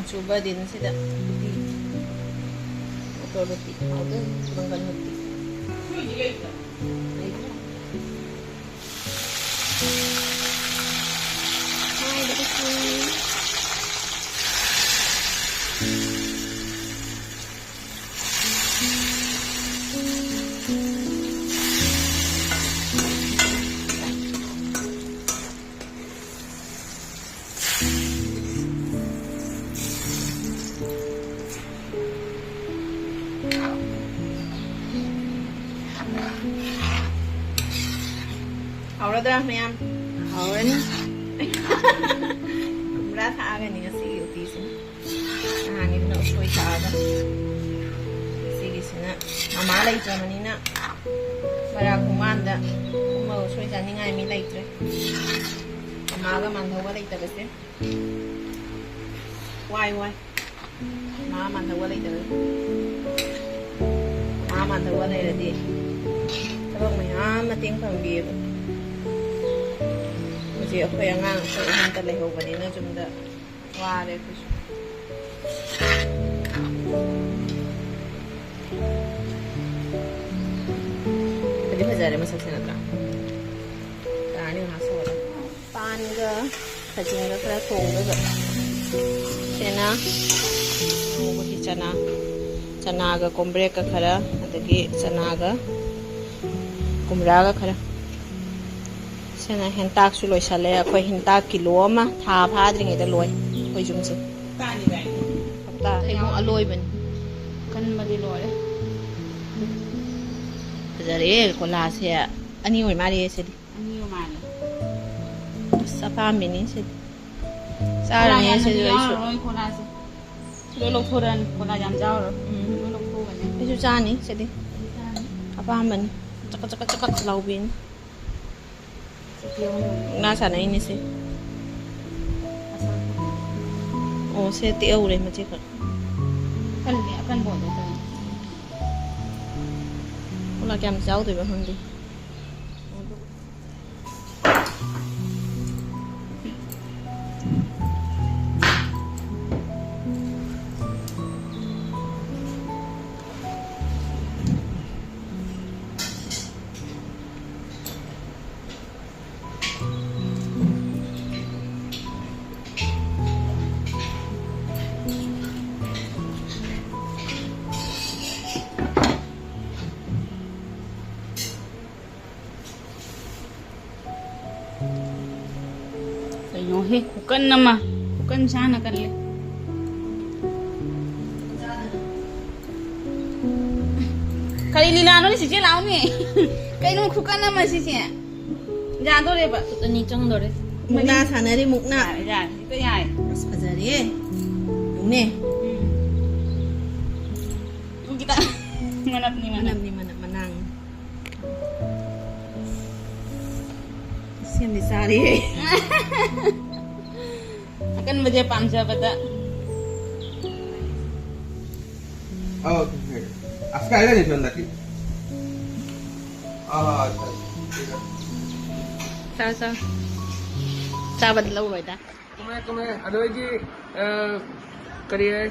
Coba din sila roti. Ito roti. Ito, banggan roti. Hi, dapat po. Howrada ma'am. Howren. Kumrat hagan ni kasi utisin. Hangin na usoy sa aga. Sige sina. Mamalay sa manina. Para kumanda. Kuma usoy sa ni ngay mi laitre. Amaga mandhawa laita kasi. Why? Ma mandhawa laita. Ma mandhawa laita di. Tabang mayam mating pambiyo. Kasi ako yung nga sa ihang talahiw kanina jumda wale ko siya. Pwede pa dyan masak sinatra. Kani yung nasa wala. Pan ga kajing ga kaya thong ga. Sena mubuti chana. Chana ga kumbre ka khara adagi chana ga kumra ga khara. Sena hentak su loi sale akhoi hentak kilo ama tha phadring ida loi khoi jum se ta ni bai ta hemu aloi ban kan mari loi jare kola se ani oi mari se di ani oi mari sapa mini se sa ne se loi su loi kola se loi lok thoran kola jam jao ro loi lok tho ban ne su cha ni se di apa man chak lau bin nasa na ini sih. Oh, saya tahu deh macam apa. Kan dia akan bodoh kan. Kalau jam jauh tu bahang di. Ayo he kukan nama kukan sana kan le kali lilano ni sije lau ni kai no kukan nama sije ja do re ba to ni chang do re mukna sana ri mukna ja to yai aspazari ne kita manap ni manang sian di sari akan baca pamsa pada Aska ada nih tuan tadi. Sao sao bình lâu rồi ta. Kome ada lagi kariye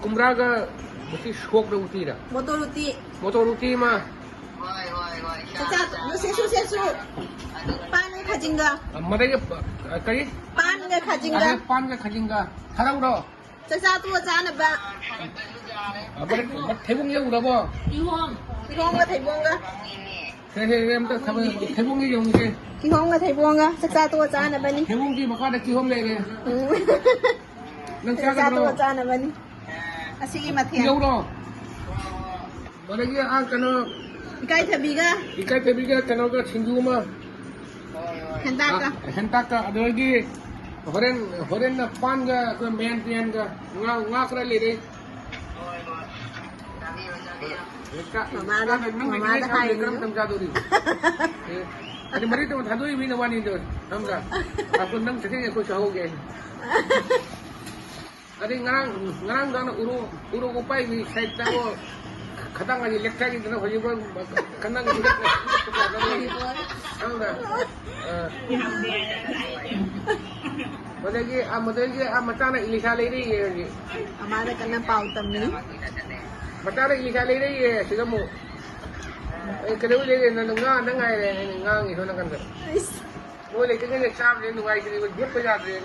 kumra ka mesti shok dah uti dah. Motor uti mah. Caca, lu sesu. Pan ke khajinga. Mada ke kari? Pan ke khajinga. Ada pan ke khajinga. Harau dah. Caca tu jana ba. Apa thebung ye udah bo? Kihong ke thebong ke. Em tak sama thebung ye yang ke. Kihong ke thebong ke. Caca tu jana ba ni. Thebung ki maka ada kihom le ke. Nang Caca siapa tu dah? jana ba ni. Asigi mathia. Jauh dah. Mada ke kena Ikai thabi ka. ikai tebiga kena ke sinju mah. Hendak ka. Hentak ka ada lagi horen na pan ga ko men pian ga nga kra le re Mama dah hai gram tam ja dori ani mari to thadoi mi na wani do hamga aku nang thake ko chahoge ani ngarang dan uru upai mi side ta ko khatang ani lekta gi na hoji ko kanang gi hamga Madagi matana ilisa le ri ye Amada kana pau tam ni. matana ilisa le ri ye sigamu kadeu le na ngai le ngang ni hona kan ka mo le ke ne cham le ngai ki ko jep ja de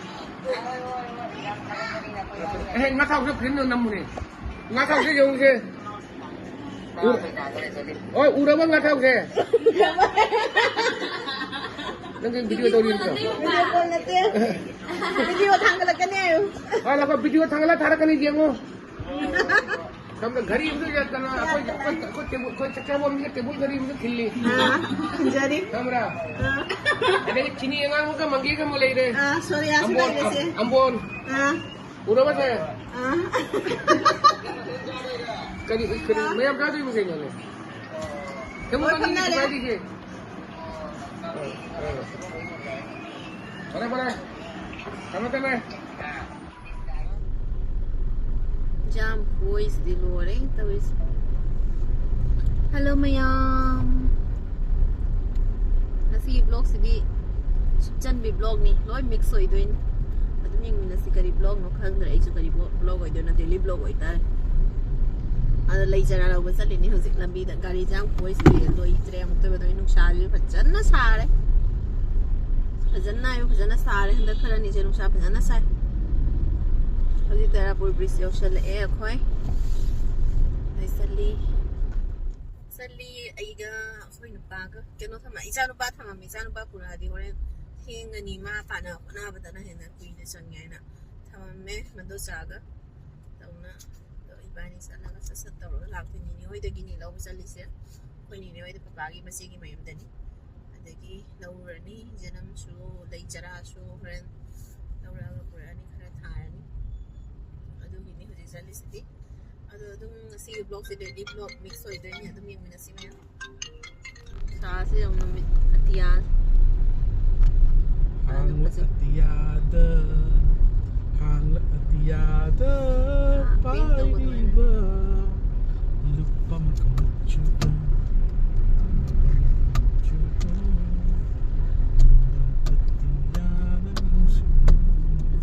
nga thau se phin no nam ni nga thau se yong se oi ura ba nga thau se nang video to rin ka Video call na te. Video thangala ka ne. hala ko video thangala thara kani je mo हमने घरी में जाता ना कोई चक्कर बोल मुझे table घरी में खिल्ली Jari. हमरा अरे चीनी एंगाल मुझे मंगी के मुले रे Sorry asu na dese. अम्बोन उरा बस है करी मैं अब गाड़ी में गई हूँ हम मंगी के भाई दिखे अरे बड़ा समझते हैं Jam voice di loreng tawis. Hello mayam. Nasi vlog sidi subjan bi vlog ni loi mix hoi doin. Adum yang nasi kari vlog no khang dra isu kari vlog hoi doin na daily vlog hoi ta. Ada lai jara la wasa ni hojik lambi da gari jam voice di loi tre am to doin nu shari bhajan na sare. Bhajan na yo bhajan na sare handa khara ni je nu sha bhajan na sai. আজি তেৰা পৰিবৃছ অশলে এ খয় নাইছলি সলি আইগা খয় নপাগা কেনো থামা ইজানো পা থামা মিজানো পা পুৰা দি হৰে থিংনি মা পানা না বদনা হেনা কুইনে সঙ্গাইনা থামা মে মদো সাগা তৌনা তো ইবানি সানাga sasat tawro lakuni ni hoy dagi ni law salise koy ni hoy de papagi masigi mayam dani adagi lawrani janam su dai jara su friend lawra purani khara tharani Sidi. Ada dum si vlog si daily vlog mix hoy doin ya dum yung minasi mo. Sa yung atiyan. Hang atiyada paiba lupam kemucuan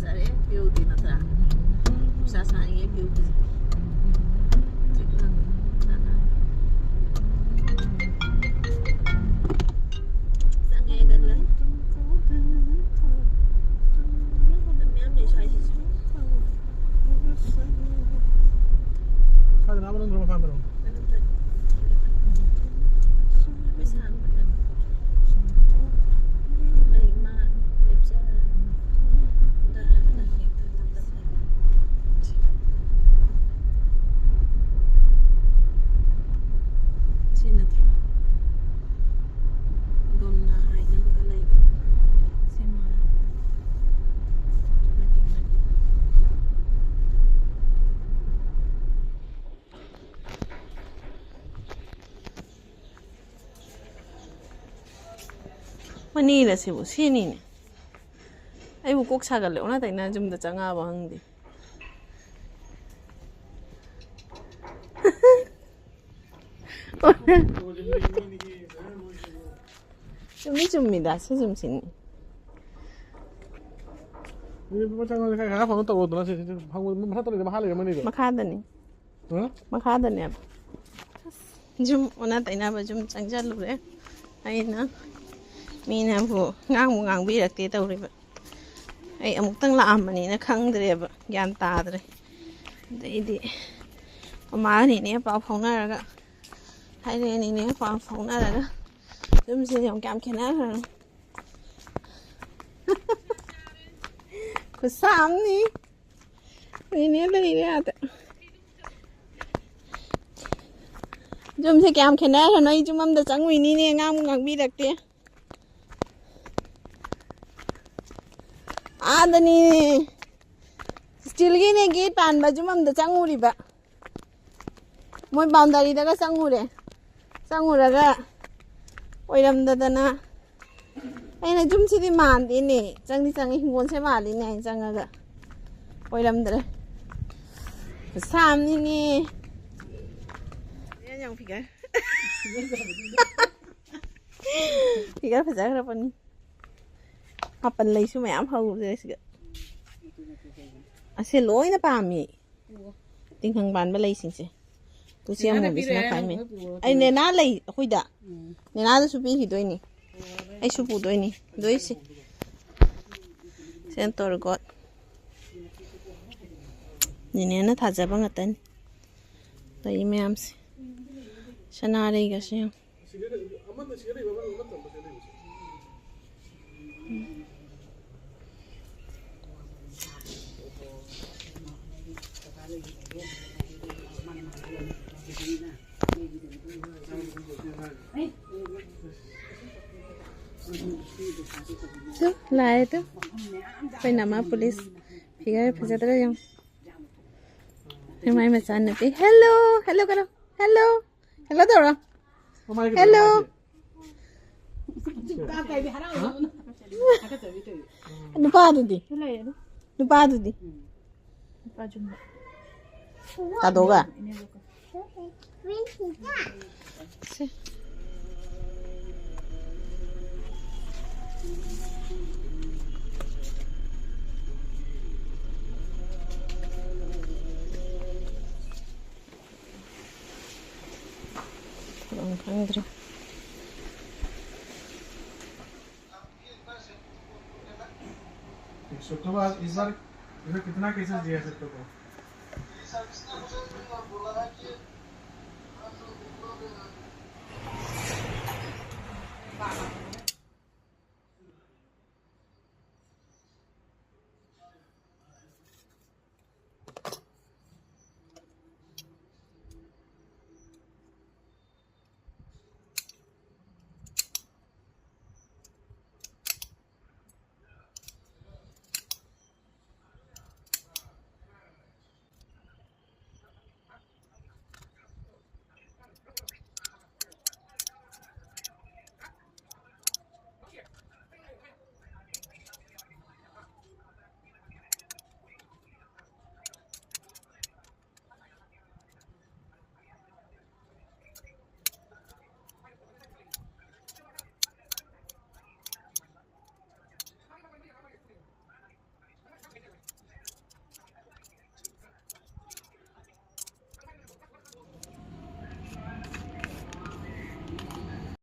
Zare beauty na tra. Sasani yang beauty. Sangai dan lah. Tapi ambil saya sih. Kada nama rumah kamera. Bisa angkat. Lima website. Manila sibu sini ne. Ai bu kok sagal le ona tai na jum da changa ba hang di. ꯆꯨꯝꯃꯤ ꯆꯨꯝꯃꯤꯗ ꯁꯤꯖꯨꯝꯁꯤꯅꯤ. ꯃꯈꯥꯗꯅꯤ. ꯃꯈꯥꯗꯅꯦꯕ. ꯖꯨꯝ ꯑꯣꯟꯅ ꯇꯩꯅꯕ ꯖꯨꯝ ꯆꯪꯁꯤꯜꯂꯨꯔꯦ. ꯑꯩꯅ ꯃꯤꯅꯕꯨ ꯉꯥꯡꯕꯤꯔꯛꯇꯦ ꯇꯧꯔꯤꯕ. ꯑꯩ ꯑꯃꯨꯛꯇꯪ ꯂꯥꯛꯑꯝꯕꯅꯤꯅ ꯈꯪꯗ꯭ꯔꯦꯕ, ꯒ꯭ꯌꯥꯟ ꯇꯥꯗ꯭ꯔꯦ. ꯑꯗꯩꯗꯤ ꯃꯃꯥꯅꯤꯅꯦ ꯄꯥꯎ ꯐꯥꯎꯅꯔꯒ ꯍꯥꯏꯔꯛꯑꯦꯅꯤꯅꯦ ꯄꯥꯎ ꯐꯥꯎꯅꯔꯒ ꯖꯨꯝꯁꯦ ꯌꯥꯝ ꯀꯌꯥꯝ ꯈꯦꯠꯅꯈ꯭ꯔꯅꯤ. ꯈꯨꯠꯁꯥꯝꯅꯤ. ꯅꯤꯅꯦ ꯂꯩꯔꯦ ꯑꯥꯗ. ꯖꯨꯝꯁꯦ ꯀꯌꯥꯝ ꯈꯦꯠꯅꯈ꯭ꯔꯅꯣ. ꯑꯩ ꯖꯨꯝ ꯑꯝꯗ ꯆꯪꯉꯨꯏꯅꯤꯅꯦ, ꯉꯥꯡꯕꯤꯔꯛꯇꯦ. आदनी स्टील की ने गेट पान बाजू हम द चंगुरीबा मोय बाउंडरी दगा चंगुरगा ओइरमददना अइना जुमसिदि मानदेने चंगी हिंगोन से मालिने अइ चंगागा ओइरमदरे सामनिने yang फिगर फिगर फजाग्रबनी Mapan lay su mayam haude siga ase loina pami tinghang ban ba lay singse tu siam mo bisna khai me ai nena lay khoida nena da su pi hi doini ai su pu doini doi si center got nene na thaja ba ngatan lay mayam se sanare ga se tu lae tu pai nama polis figar phajatra jam mai machan ne pe hello karo hello dora hello nupa dudi kadoga Andre. सबके बाद इस बार कितना cases दिया सबको को बोला है कि